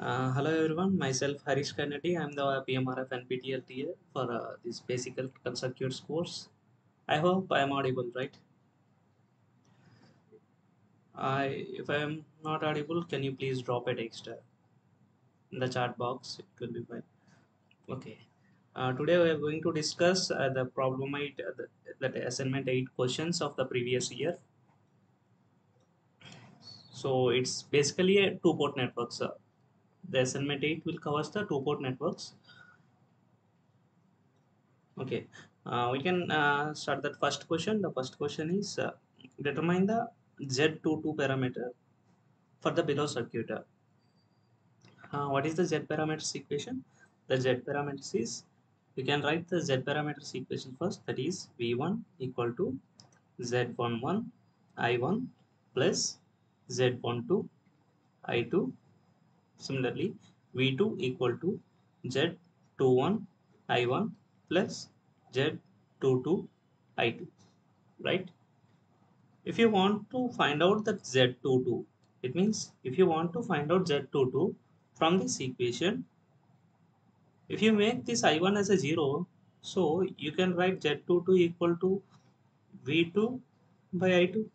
Hello everyone, myself Harish Kennedy. I'm the PMR of NPTEL-TA for this basic electrical circuits course. I hope I am audible, right? If I am not audible, can you please drop a text in the chat box? It will be fine. Okay. Today we are going to discuss the problem 8, that assignment 8 questions of the previous year. So it's basically a two-port network. So the assignment 8 will cover the two-port networks. Okay, we can start that first question. The first question is determine the Z22 parameter for the below circuit. What is the Z parameters equation? The Z parameters is, you can write the Z parameters equation first, that is V1 equal to Z11 I1 plus Z12 I2. Similarly, V2 equal to Z21 I1 plus Z22 I2, right? If you want to find out that Z22, it means if you want to find out Z22 from this equation, if you make this I1 as a 0, so you can write Z22 equal to V2 by I2.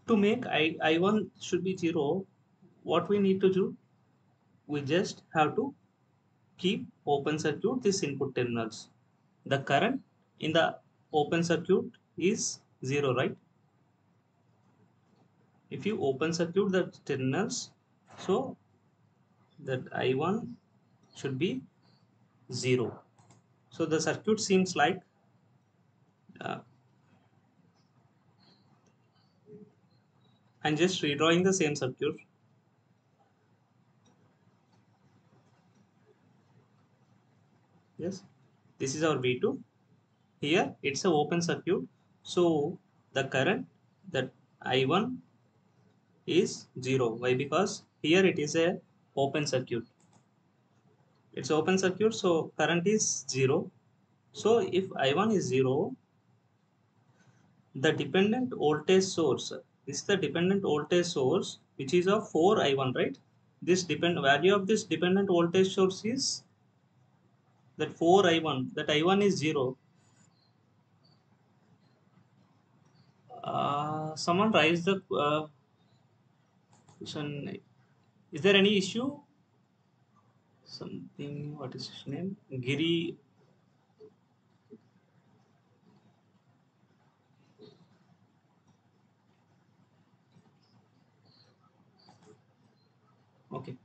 To make I1 should be 0, what we need to do? We just have to keep open circuit this input terminals. The current in the open circuit is 0, right? If you open circuit the terminals, so that I1 should be 0. So the circuit seems like uh, I'm just redrawing the same circuit. Yes, this is our V2. Here it's a open circuit, so the current, that I1 is 0. Why? Because here it is a open circuit. It's open circuit, so current is 0. So if I1 is 0, the dependent voltage source, this is the dependent voltage source which is of 4 I1, right? This depend value of this dependent voltage source is that 4 I1, that I1 is 0. Someone raised the question. Is there any issue? Something, what is his name? Giri. Okay.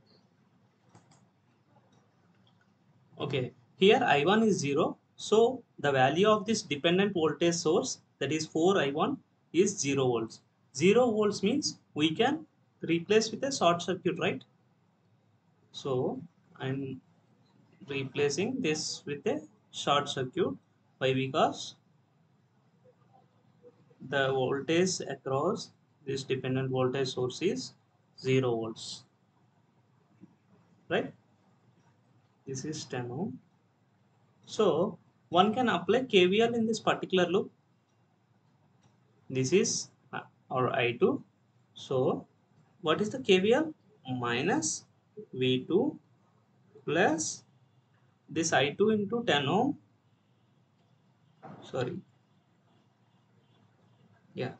Okay, here I1 is 0. So the value of this dependent voltage source, that is 4 I1, is 0 volts. 0 volts means we can replace with a short circuit, right? So I'm replacing this with a short circuit. Why? Because the voltage across this dependent voltage source is 0 volts, right? This is 10 ohm. So one can apply KVL in this particular loop. This is our I2. So what is the KVL? Minus V2 plus this I2 into 10 ohm. Sorry. Yeah.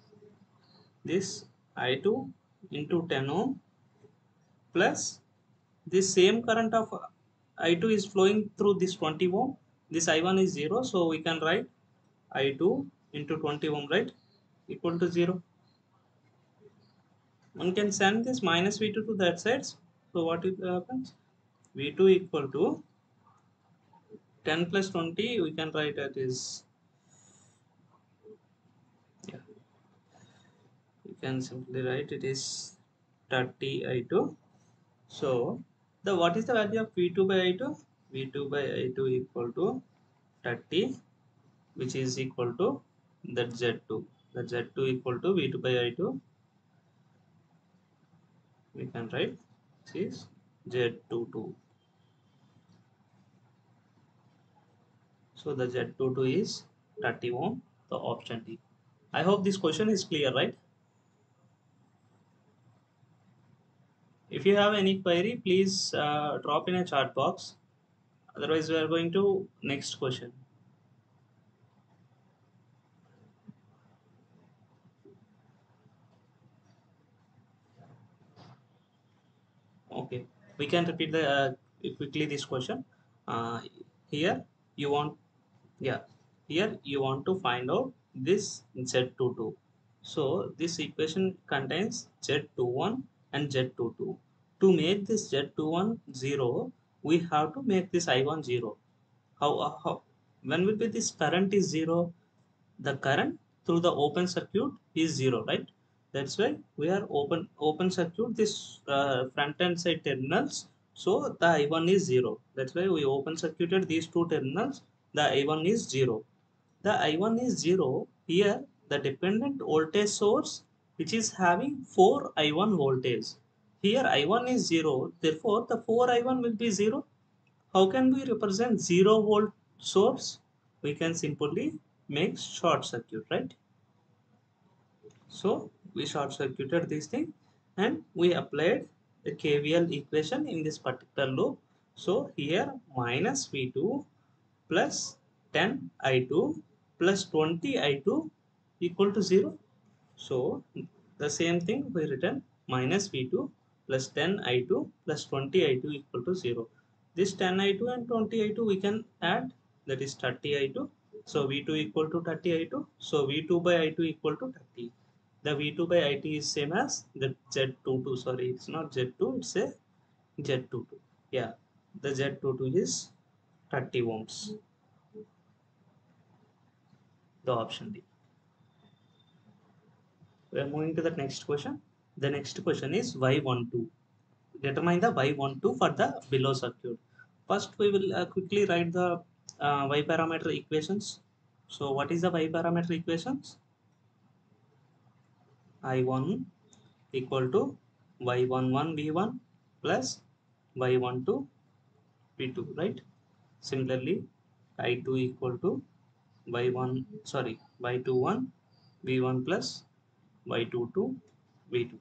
This I2 into 10 ohm plus this same current of I2 is flowing through this 20 ohm. This I1 is 0. So we can write I2 into 20 ohm, right? Equal to 0. One can send this minus V2 to that side. So what happens? V2 equal to 10 plus 20, we can write that is, yeah, you can simply write it is 30 I2. So the what is the value of V2 by I2? V2 by I2 equal to 30, which is equal to that Z2. The Z2 equal to V2 by I2. We can write this is Z22. So the Z22 is 30 ohm, the option D. I hope this question is clear, right? If you have any query, please drop in a chat box. Otherwise, we are going to next question. Okay, we can repeat the quickly this question. Uh, here you want, yeah, here you want to find out this Z22. So this equation contains Z21 and Z22. To make this Z21 0, we have to make this I1 0. How when will be this current is 0? The current through the open circuit is 0, right? That's why we are open circuit this front end side terminals, so the I1 is 0. That's why we open circuited these two terminals. The I1 is 0. The I1 is 0. Here the dependent voltage source, which is having 4 I1 voltage. Here I1 is 0, therefore the 4 I1 will be 0. How can we represent 0 volt source? We can simply make short circuit, right? So we short circuited this thing and we applied the KVL equation in this particular loop. So here minus V2 plus 10 I2 plus 20 I2 equal to 0. So the same thing we written minus V2 plus 10 I2 plus 20 I2 equal to 0. This 10 I2 and 20 I2 we can add, that is 30 I2. So V2 equal to 30 I2. So V2 by I2 equal to 30. The V2 by I2 is same as the Z22. Sorry, it's not Z2, it's a Z22. Yeah, the Z22 is 30 ohms. The option D. We are moving to the next question. The next question is Y12. Determine the Y12 for the below circuit. First, we will quickly write the Y parameter equations. So, what is the Y parameter equations? I1 equal to Y11 V1 plus Y12 V2, right? Similarly, I2 equal to Y21 V1 plus Y22 V2.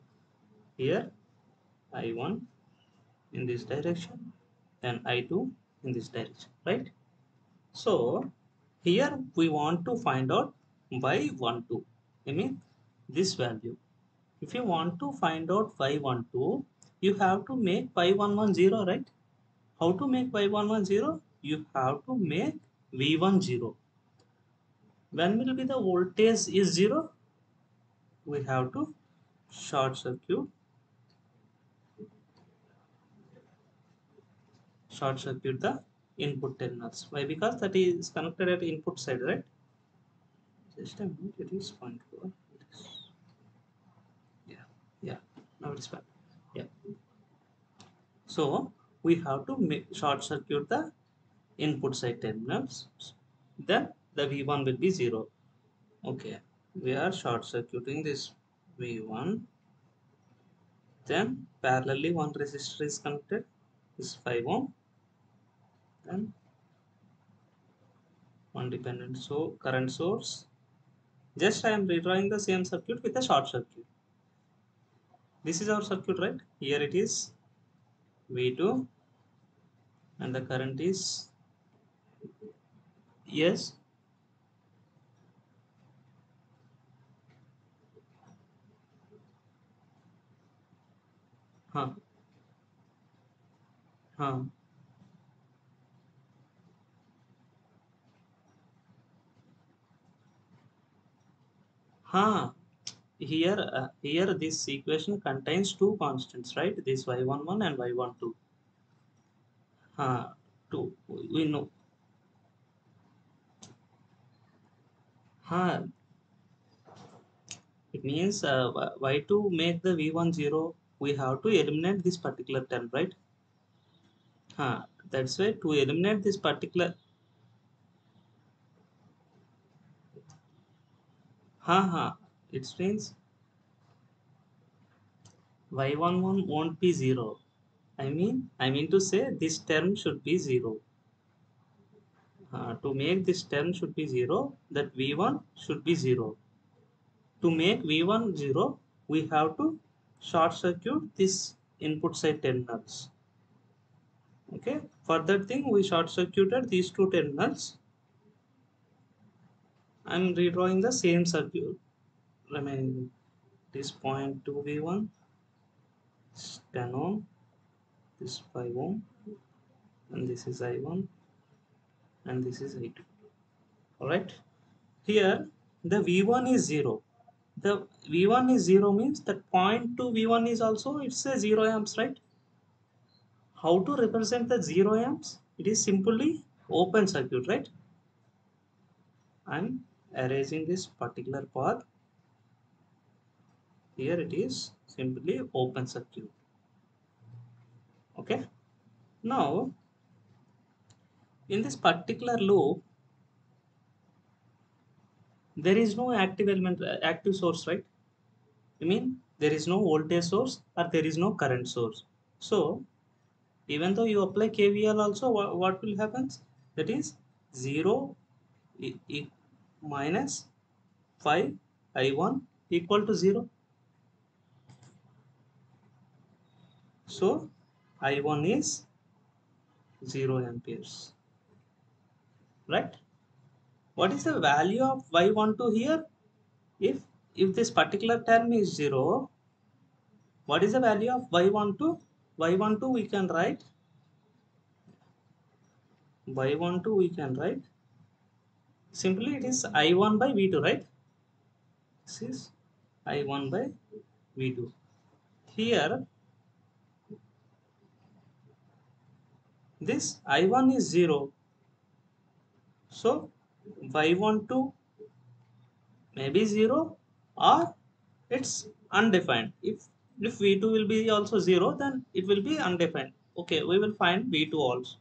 Here, I1 in this direction, then I2 in this direction, right? So here we want to find out y12. I mean this value. If you want to find out y12, you have to make y110, right? How to make y110? You have to make v1 0. When will be the voltage is 0? We have to short circuit the input terminals. Why? Because that is connected at input side, right? Just a minute, it is 0.4. Yeah, yeah, now it's fine. Yeah, so we have to make short circuit the input side terminals, then the v1 will be 0. Okay, we are short circuiting this v1, then parallelly one resistor is connected, is 5 ohm, then one dependent so current source. Just I am redrawing the same circuit with a short circuit. This is our circuit, right? Here it is v2 and the current is, yes. Huh, huh. Huh. Here this equation contains two constants, right? This y11 and y12. Huh. Two. We know. Huh. It means why to make the v1 0, we have to eliminate this particular term, right? Huh. That's why to eliminate this particular. Huh. It means y11 won't be 0. I mean to say this term should be 0. To make this term should be 0, that v1 should be 0. To make v1 0, we have to short circuit this input side terminals. Okay, for that thing we short circuited these two terminals. I'm redrawing the same circuit remaining. This point 2 V1, 10 ohm, this 5 ohm, and this is I1, and this is I2. Alright, here the V1 is 0. The V1 is 0 means that point 2 V1 is also, it's a 0 amps, right? How to represent the 0 amps? It is simply open circuit, right? I'm erasing this particular path. Here it is simply open circuit. Okay, now in this particular loop there is no active element, active source, right? I mean there is no voltage source or there is no current source. So even though you apply KVL also, what will happen? That is 0 minus 5 I1 equal to 0. So I1 is 0 amperes, right? What is the value of y12 here? If this particular term is 0, what is the value of y12? Y12 we can write, y12 we can write simply, it is I1 by V2, right? This is I1 by V2. Here this I1 is 0, so y12 may be 0 or it's undefined. If V2 will be also 0, then it will be undefined. Okay, we will find V2 also.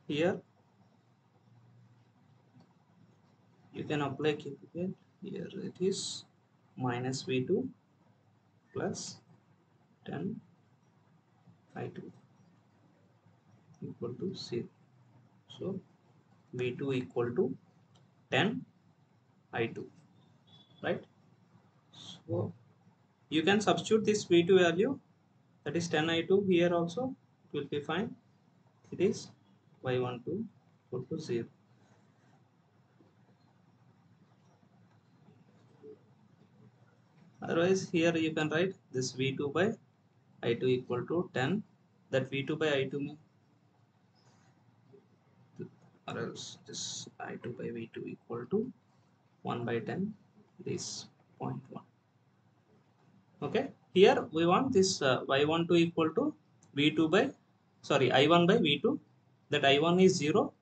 Here you can apply KVL. Here it is minus V2 plus 10 I2 equal to 0. So V2 equal to 10 I2, right? So you can substitute this V2 value, that is 10 I2, here also it will be fine. It is y12 equal to 0. Otherwise here you can write this V2 by I2 equal to 10. That V2 by I2 means, or else this I2 by V2 equal to 1 by 10, this 0.1. Okay, here we want this y12 equal to V2 by, sorry, I1 by V2. That I1 is 0,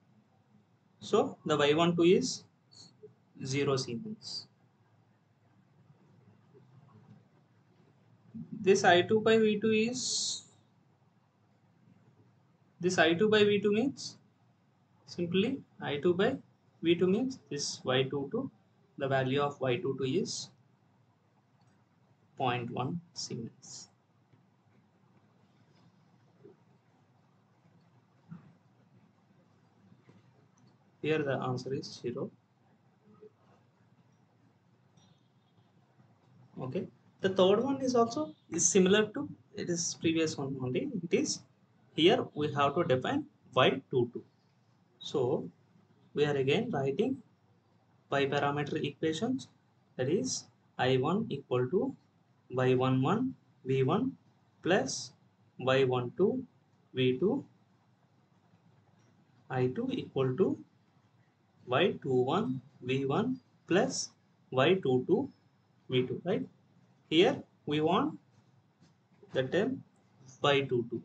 so the y12 is 0 Siemens. This I2 by V2 is, this I2 by V2 means simply I2 by V2 means this y22, the value of y22 is 0.1 Siemens. Here the answer is 0. Okay, the third one is also is similar to it is previous one only. It is here we have to define y22. So we are again writing parameter equations, that is I1 equal to y11 v1 plus y12 v2, I2 equal to y21 v1 plus y22 v2, right? Here we want the term y22.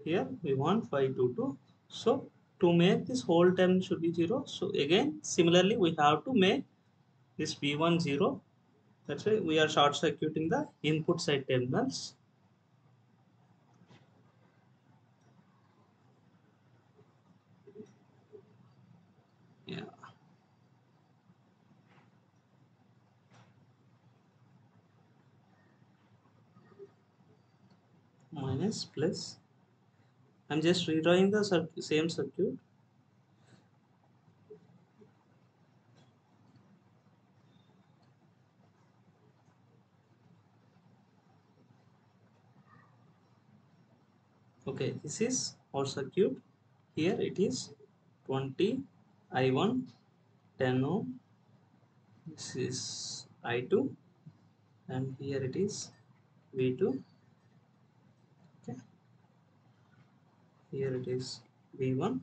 Here we want y22. So to make this whole term should be 0. So again similarly we have to make this v1 0. That's why we are short circuiting the input side terminals. Yeah. Minus plus. I'm just redrawing the same circuit. Okay, this is our circuit. Here it is 20 I1 10 ohm. This is I2, and here it is V2. Okay, here it is V1.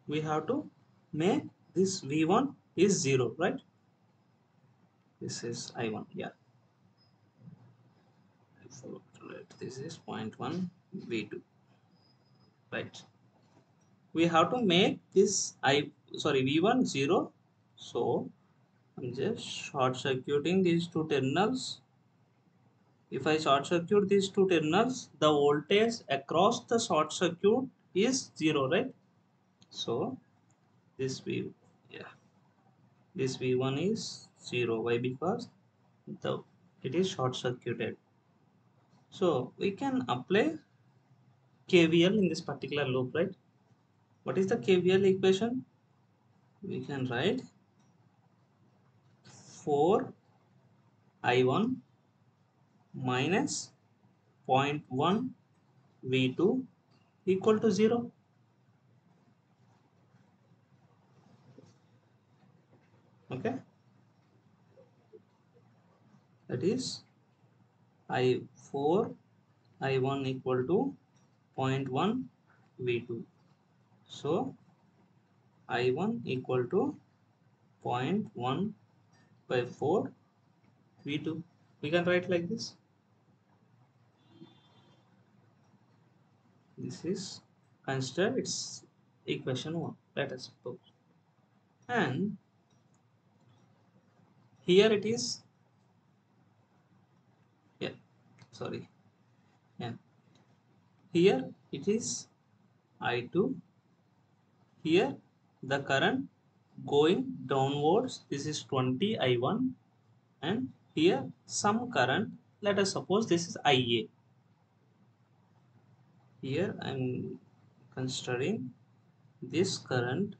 We have to make this V1 is 0, right? This is I1. Yeah, so this is 0.1 V2, right? We have to make this V1 0. So I'm just short circuiting these two terminals. If I short circuit these two terminals, the voltage across the short circuit is 0, right? So this yeah, this V1 is 0. Why? Because the it is short circuited. So we can apply KVL in this particular loop, right? What is the KVL equation? We can write 4 I1 minus 0.1 V2 equal to 0. Okay, that is I4 I1 equal to 0.1 V2. So I1 equal to zero point 0.1 by 4 V2. We can write like this. This is consider its equation 1. Let us suppose. And here it is. Yeah, sorry. Yeah, here it is I2. Here the current going downwards. This is 20 I1, and here some current. Let us suppose this is IA. Here I am considering this current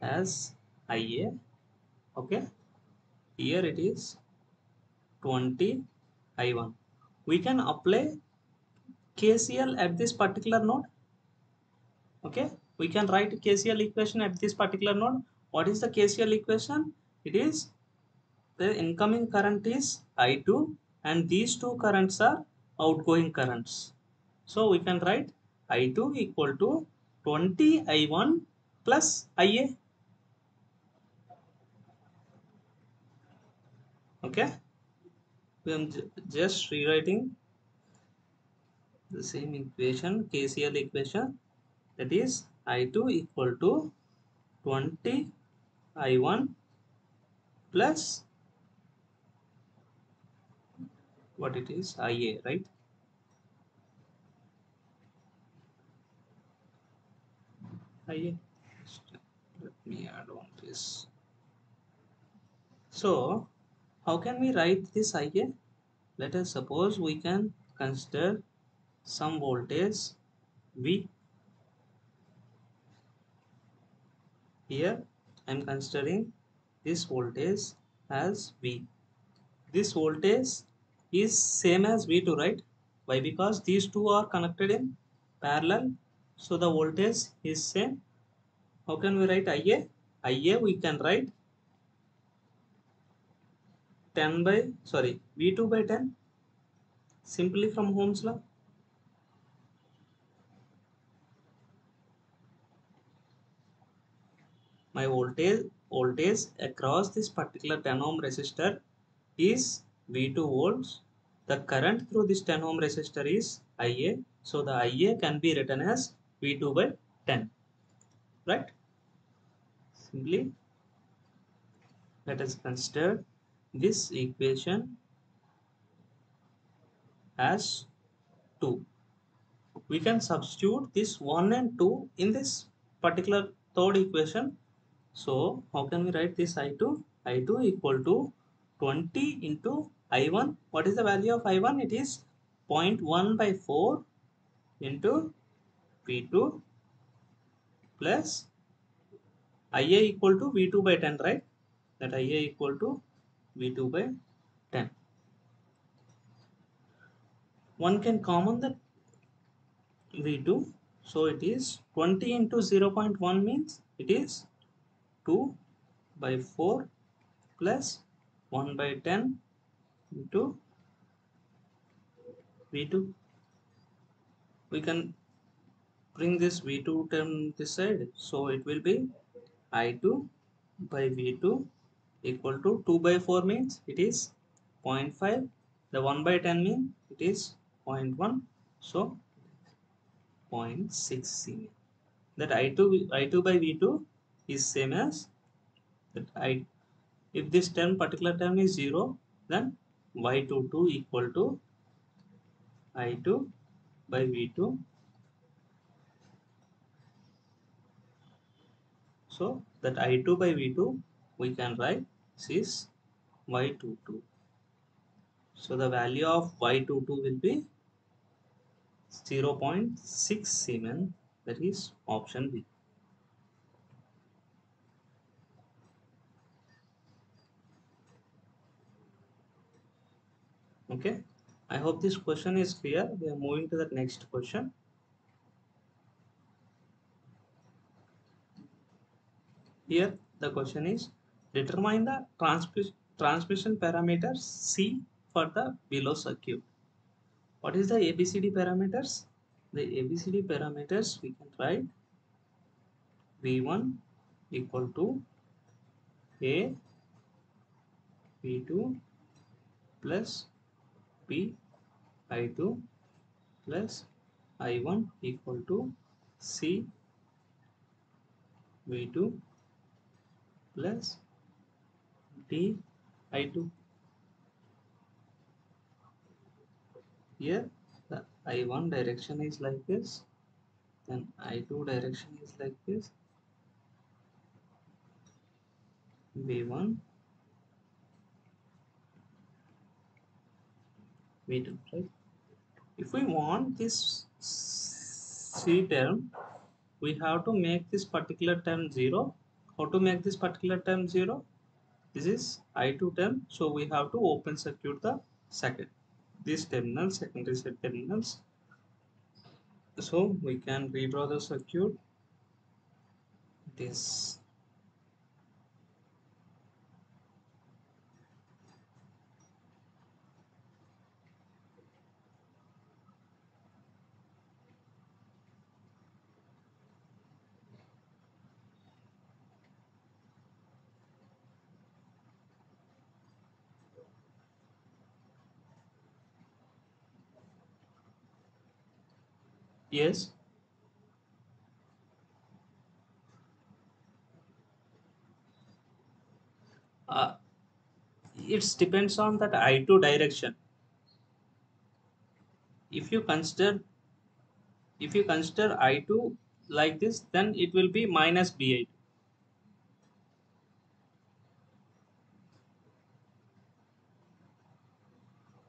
as IA. Okay, here it is 20 I1. We can apply KCL at this particular node. Okay, we can write KCL equation at this particular node. What is the KCL equation? It is the incoming current is I2, and these two currents are outgoing currents. So we can write I2 equal to 20 I1 plus IA. Okay, we are just rewriting the same equation, KCL equation, that is I2 equal to 20 I1 plus what it is IA, right? IA. Let me add on this. So how can we write this IA? Let us suppose we can consider some voltage V. Here I am considering this voltage as V. This voltage is same as V2, right? Why? Because these two are connected in parallel, so the voltage is same. How can we write IA? IA we can write 10 by V2 by 10, simply from Ohm's law. My voltage across this particular 10 ohm resistor is V2 volts. The current through this 10 ohm resistor is IA. So the IA can be written as V2 by 10. Right? Simply let us consider this equation as 2. We can substitute this 1 and 2 in this particular third equation. So how can we write this I2? I2 equal to 20 into I1. What is the value of I1? It is 0.1 by 4 into V2 plus IA equal to V2 by 10, right? That IA equal to V2 by 10. One can common the V2. So it is 20 into 0.1 means it is 2 by 4 plus 1 by 10 into V2. We can bring this V2 term this side. So it will be I2 by V2 equal to 2 by 4 means it is 0.5. The 1 by 10 means it is 0.1. So 0.6 Siemens. That I2 by V2 is same as that I. If this term particular term is 0, then Y22 equal to I2 by V2. So that I2 by V2 we can write is Y22. So the value of Y22 will be 0.6 Siemens. That is option B. Okay. I hope this question is clear. We are moving to the next question. Here the question is determine the transmission parameters C for the below circuit. What is the ABCD parameters? The ABCD parameters we can write V1 equal to A V2 plus B I2 plus I1 equal to C V2 plus D I2. Here the I1 direction is like this, then I2 direction is like this, V1 V2, right? If we want this C term, we have to make this particular term 0. How to make this particular term 0? This is I2 term, so we have to open circuit the second these terminals, secondary set terminals. So we can redraw the circuit. This yes, uh, it depends on that I2 direction. If you consider I2 like this, then it will be minus B8.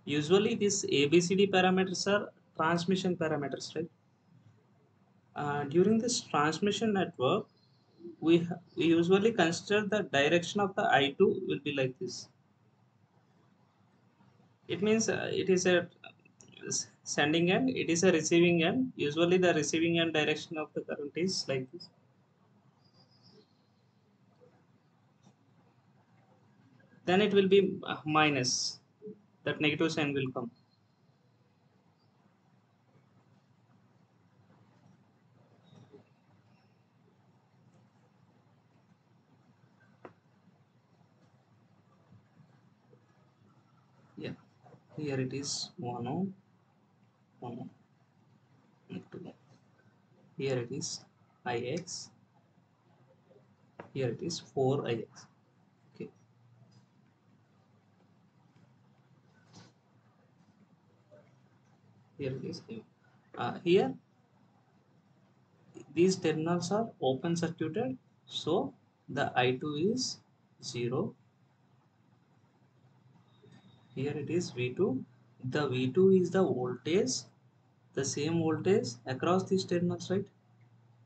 Usually these ABCD parameters are transmission parameters, right? During this transmission network, we usually consider the direction of the I2 will be like this. It means it is a sending end, it is a receiving end. Usually the receiving end direction of the current is like this. Then it will be minus, that negative sign will come. Yeah, here it is 1 ohm, 1 ohm, 2 ohm. Here it is Ix, here it is 4Ix. Okay, here it is. Here these terminals are open circuited, so the I2 is 0. Here it is V2. The V2 is the voltage, the same voltage across these terminals, right?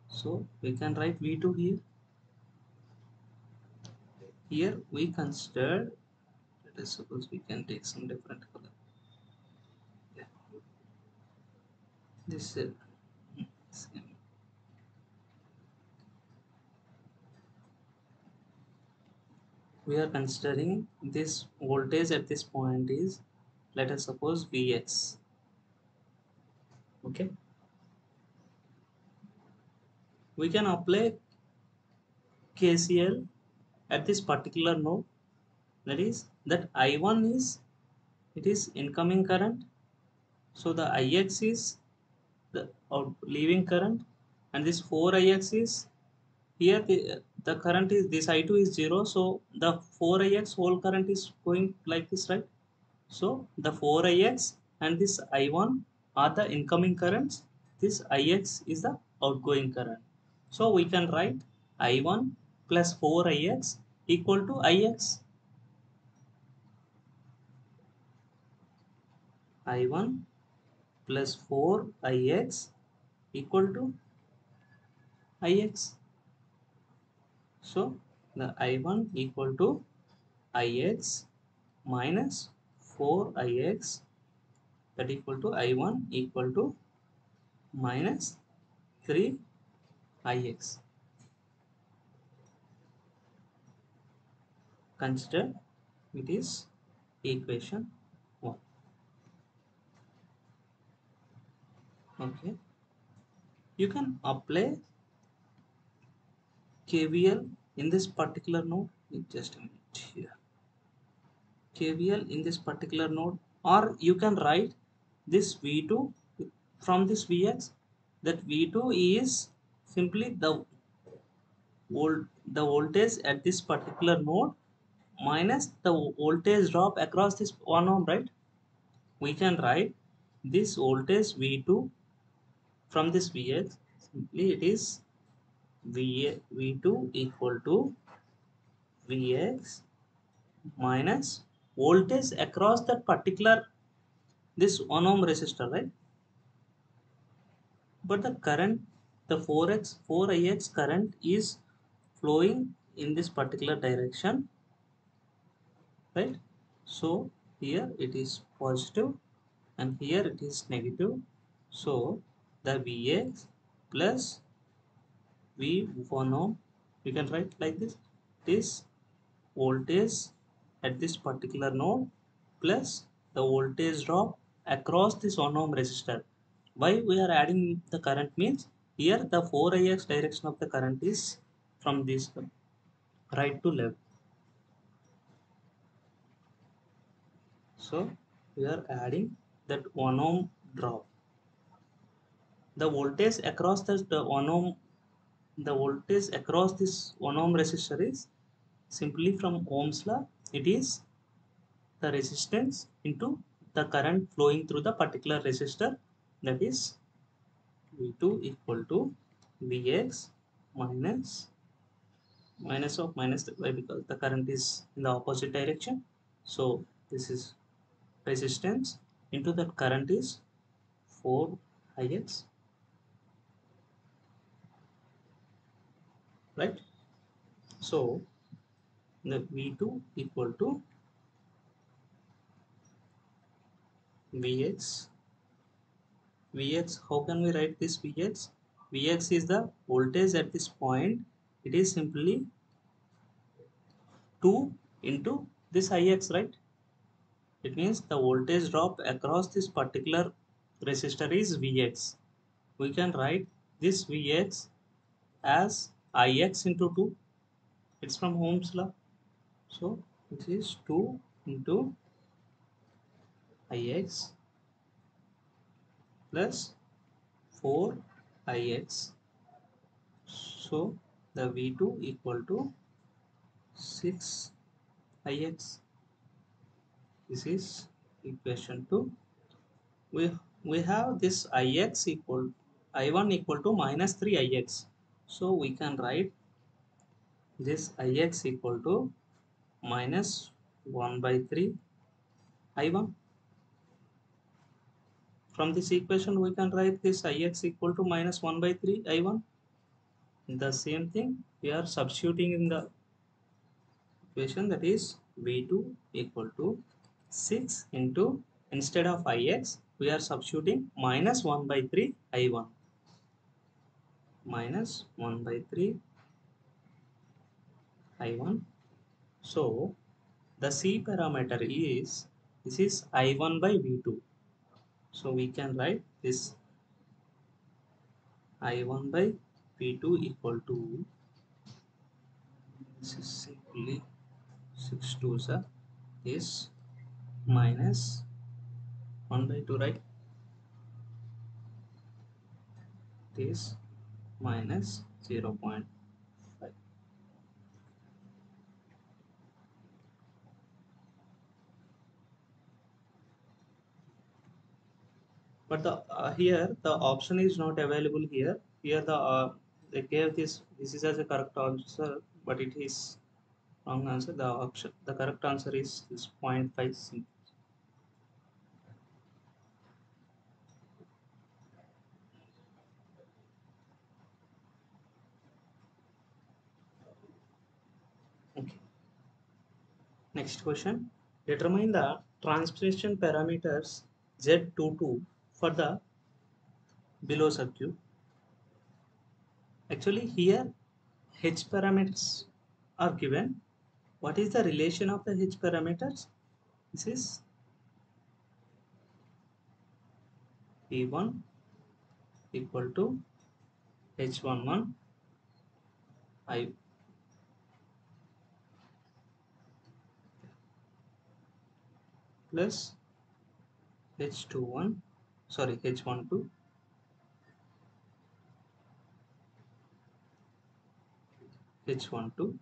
So we can write V2 here. Here we consider, let us suppose we can take some different color. Yeah. This We are considering this voltage at this point is, let us suppose Vx. Okay, we can apply KCL at this particular node. That is that I1 is, it is incoming current, so the Ix is the leaving current, and this 4Ix is, here the current is, this I2 is 0, so the 4Ix whole current is going like this, right? So the 4Ix and this I1 are the incoming currents, this Ix is the outgoing current. So we can write I1 plus 4Ix equal to Ix. I1 plus 4Ix equal to Ix. So the I1 equal to Ix minus 4Ix, that equal to I1 equal to minus 3Ix. Consider it is equation 1. Okay, you can apply KVL in this particular node. Just a minute here. KVL in this particular node, or you can write this V2 from this Vx. That V2 is simply the voltage at this particular node minus the voltage drop across this 1 ohm, right? We can write this voltage V2 from this Vx. Simply it is V2 equal to Vx minus voltage across that particular this 1 ohm resistor, right? But the current, the 4ix current is flowing in this particular direction, right? So here it is positive and here it is negative. So the Vx plus V1 ohm, we can write like this. This voltage at this particular node plus the voltage drop across this 1 ohm resistor. Why we are adding the current means, here the 4Ix direction of the current is from this right to left. So we are adding that 1 ohm drop. The voltage across the 1 ohm, the voltage across this 1 ohm resistor is simply from Ohm's law. It is the resistance into the current flowing through the particular resistor, that is V2 equal to Vx minus of minus, why, because the current is in the opposite direction, so this is resistance into that current is 4Ix, right? So the V2 equal to Vx. How can we write this Vx? Vx is the voltage at this point. It is simply 2 into this Ix, right? It means the voltage drop across this particular resistor is Vx. We can write this Vx as Ix into 2. It's from Ohm's law. So this is 2 into Ix plus 4Ix. So the V2 equal to 6Ix. This is equation 2. We have this Ix equal, I1 equal to minus 3Ix. So we can write this Ix equal to minus 1 by 3 I1. From this equation we can write this Ix equal to minus 1 by 3 I1. The same thing we are substituting in the equation, that is V2 equal to 6 into, instead of Ix we are substituting minus 1 by 3 I1. minus 1 by 3 I1. So the C parameter is, this is I1 by V2. So we can write this I1 by V2 equal to, this is simply 6 2s is minus 1 by 2, right? This minus 0.5. But the here the option is not available here. Here they gave this is as a correct answer, but it is wrong answer. The correct answer is this 0.5 C. Okay. Next question. Determine the transmission parameters Z22 for the below circuit. Actually here H parameters are given. What is the relation of the H parameters? This is V1 equal to H11 I plus H21, sorry, H12, H12.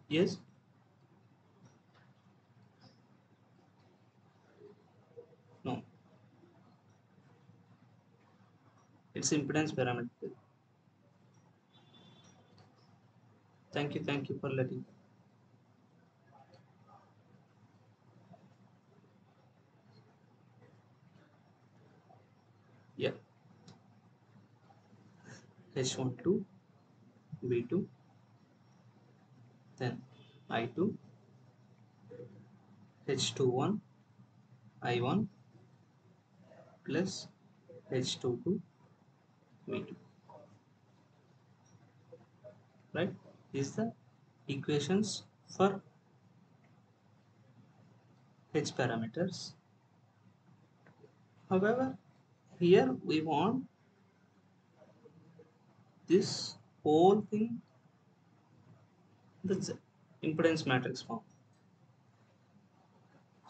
Yes, no, it's impedance parameter. Thank you for letting. Yeah, H12, V2, then I2, H21, I1 plus H22, V2. Right? Is the equations for H parameters. However, here we want this whole thing, the impedance matrix form.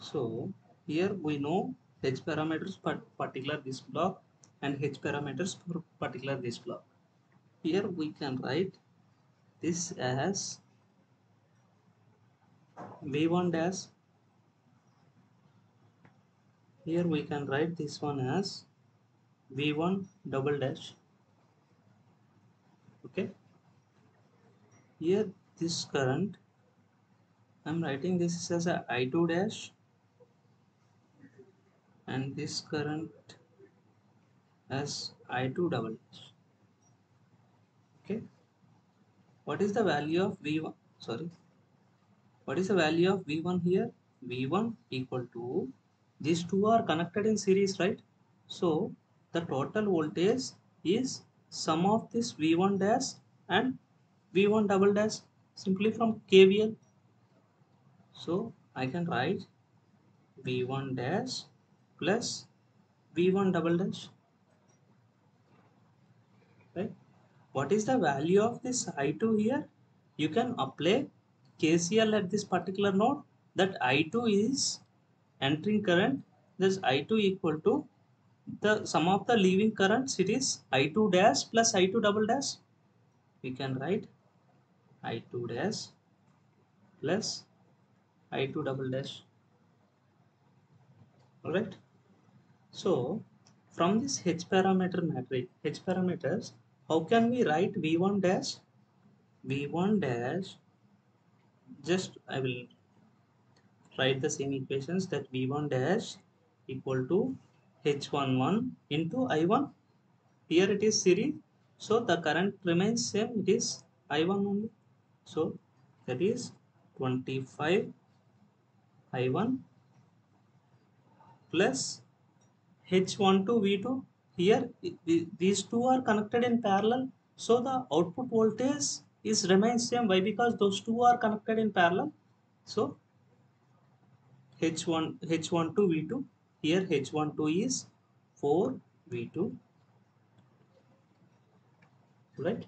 So here we know H parameters for particular this block and H parameters for particular this block. Here we can write this as V1 dash. Here we can write this one as V1 double dash. Okay. Here this current, I am writing this as a I2 dash, and this current as I2 double dash. Okay. What is the value of V1? Sorry. What is the value of V1 here? V1 equal to, these two are connected in series, right? So the total voltage is sum of this V1 dash and V1 double dash simply from KVL. So I can write V1 dash plus V1 double dash, right? What is the value of this I2 here? You can apply KCL at this particular node, that I2 is entering current, this I2 equal to the sum of the leaving currents, it is I2 dash plus I2 double dash. We can write I2 dash plus I2 double dash. Alright. So from this H parameter matrix, H parameters, how can we write V1 dash? V1 dash, just I will write the same equations, that V1 dash equal to H11 into I1. Here it is series, so the current remains same, it is I1 only. So that is 25 I1 plus H12 V2. here these two are connected in parallel, so the output voltage is remains same. Why? Because those two are connected in parallel. So H12 V2, here H12 is 4 V2, right?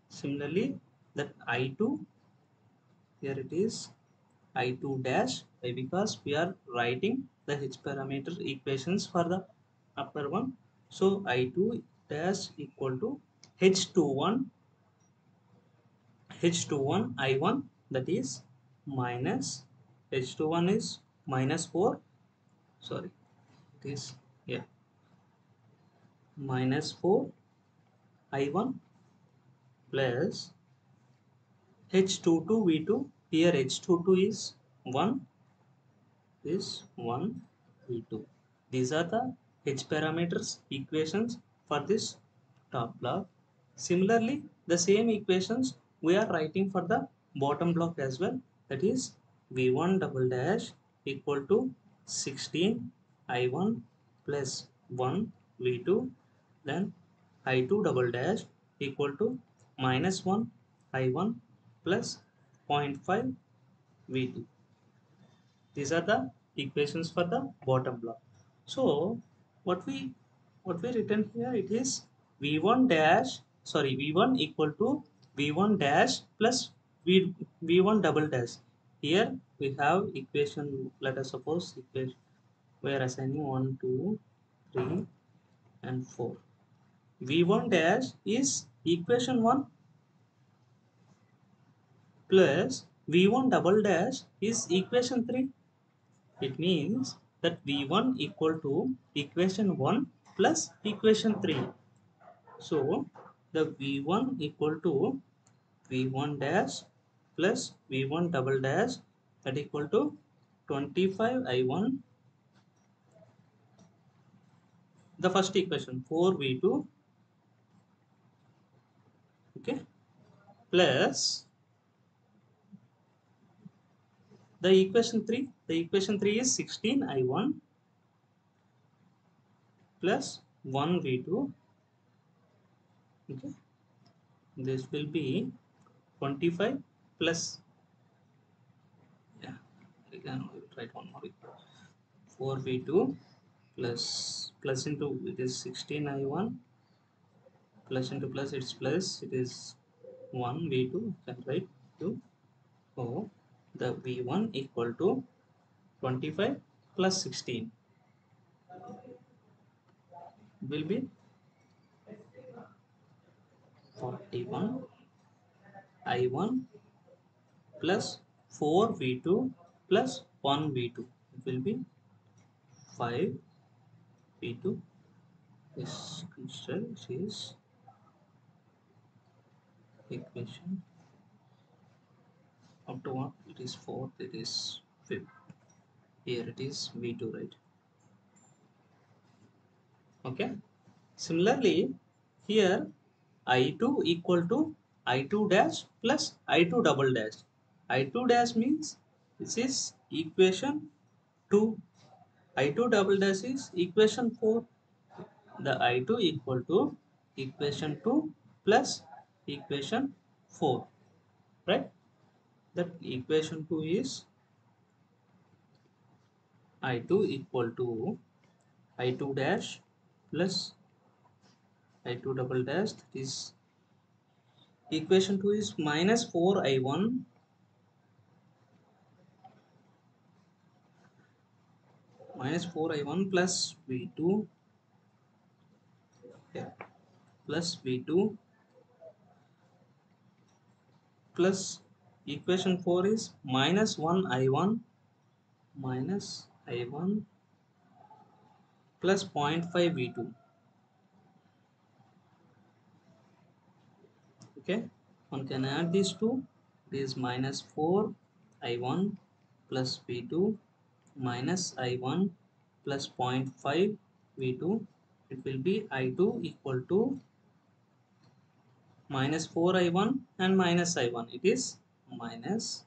Similarly, that I2, here it is I2 dash. Why? Because we are writing the H parameter equations for the upper one. So I2 dash equal to H21 H21 I1, that is minus H21 is minus 4, sorry, it is, yeah, minus 4 I1 plus H22 V2. Here H22 is 1, is 1 V2. These are the H parameters equations for this top block. Similarly, the same equations we are writing for the bottom block as well. That is V1 double dash equal to 16 I1 plus 1 V2. Then I2 double dash equal to minus 1 I1 plus 0.5 V2. These are the equations for the bottom block. So what we written here, it is v1 dash, sorry, v1 equal to v1 dash plus v1 double dash. Here we have equation, let us suppose equation we are assigning 1 2 3 and 4. V1 dash is equation 1 plus v1 double dash is equation 3. It means that V1 equal to equation 1 plus equation 3. So the V1 equal to V1 dash plus V1 double dash, that equal to 25 I1, the first equation 4 V2, okay, plus the equation 3 is 16 I1 plus 1 V2, okay, this will be 25 plus, yeah, we can write one more, 4v2 plus into, it is 16 I1 plus into plus, it's plus, it is 1 v2, can write 2. So the v1 equal to 25 plus 16 will be 41 I1 plus 4 v2 plus 1 v2, it will be 5 v2. This consider is equation up to 1, it is 4, it is 5, here it is v2, right? Okay. Similarly, here I2 equal to I2 dash plus I2 double dash. I2 dash means this is equation 2. I2 double dash is equation 4. The I2 equal to equation 2 plus equation 4. Right? That equation 2 is I2 equal to I2 dash plus I2 double dash, that is equation 2 is minus 4 I1 minus 4 I1 plus V2, yeah, plus V2 plus equation 4 is minus 1 I1 minus I1 plus 0.5 V2. Okay, one can add these two. It is minus 4 I1 plus V2 minus I1 plus 0.5 V2. It will be I2 equal to minus 4 I1 and minus I1. It is minus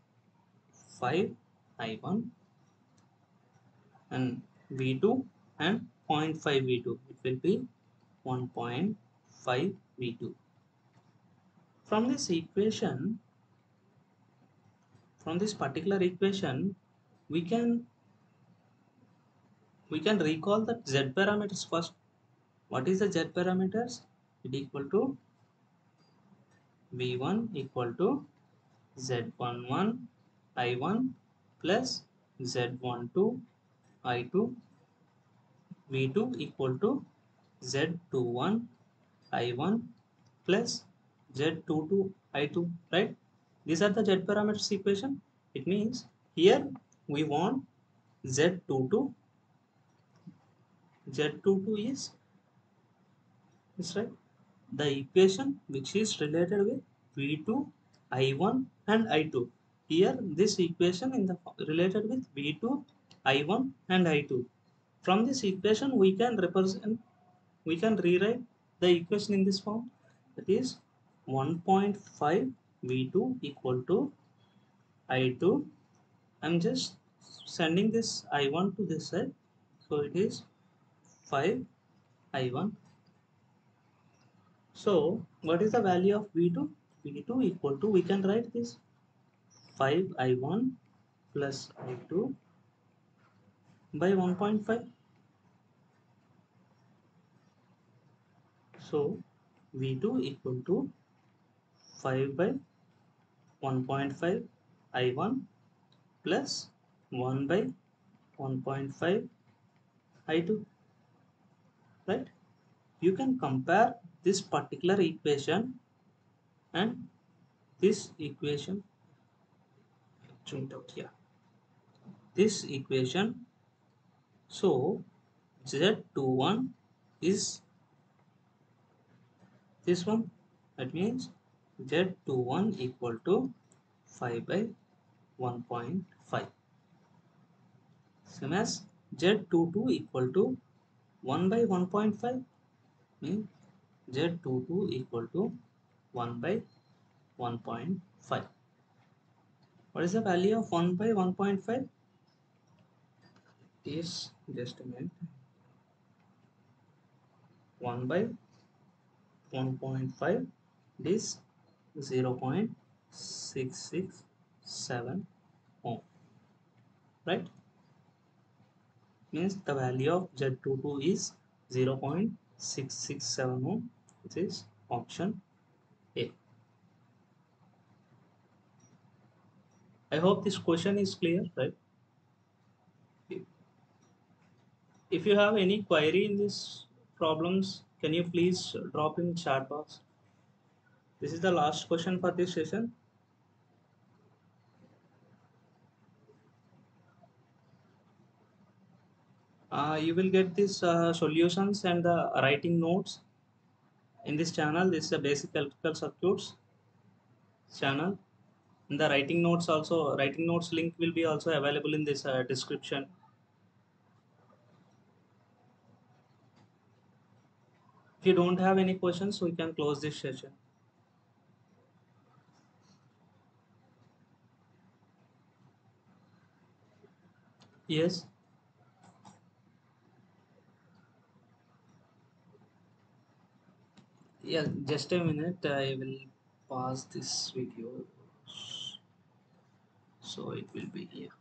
5 I1 and V2 and 0.5 V2. It will be 1.5 V2. From this equation, from this particular equation, we can recall the z parameters first. What is the z parameters? It equal to v1 equal to z11 I1 plus z12 I2, v2 equal to z21 I1 plus z22 I2, right? These are the z parameters equation. It means here we want z22. Z22 is right. The equation which is related with V2, I1 and I2. Here this equation in the related with V2, I1 and I2. From this equation we can rewrite the equation in this form. That is 1.5 V2 equal to I2. I'm just sending this I1 to this side. So it is 5 I1. So what is the value of V2? V2 equal to, we can write this 5 I1 plus I2 by 1.5. So V2 equal to 5 by 1.5 I1 plus 1 by 1.5 I2, right? You can compare this particular equation and this equation. Print out here. This equation. So Z21 is this one. That means Z21 equal to 5 by 1.5. Same as Z22 equal to 1 by 1.5, means Z22 equal to 1 by 1.5. What is the value of 1 by 1.5? Is just a minute. 1 by 1.5 is 0.667 ohm, right? Means the value of Z22 is 0.667 ohm, which is option A. I hope this question is clear, right? If you have any query in this problems, can you please drop in chat box? This is the last question for this session. You will get these solutions and the writing notes in this channel. This is a basic electrical circuits channel. In the writing notes also, writing notes link will be also available in this description. If you don't have any questions, we can close this session. Yes. Yeah, just a minute. I will pause this video. So it will be here.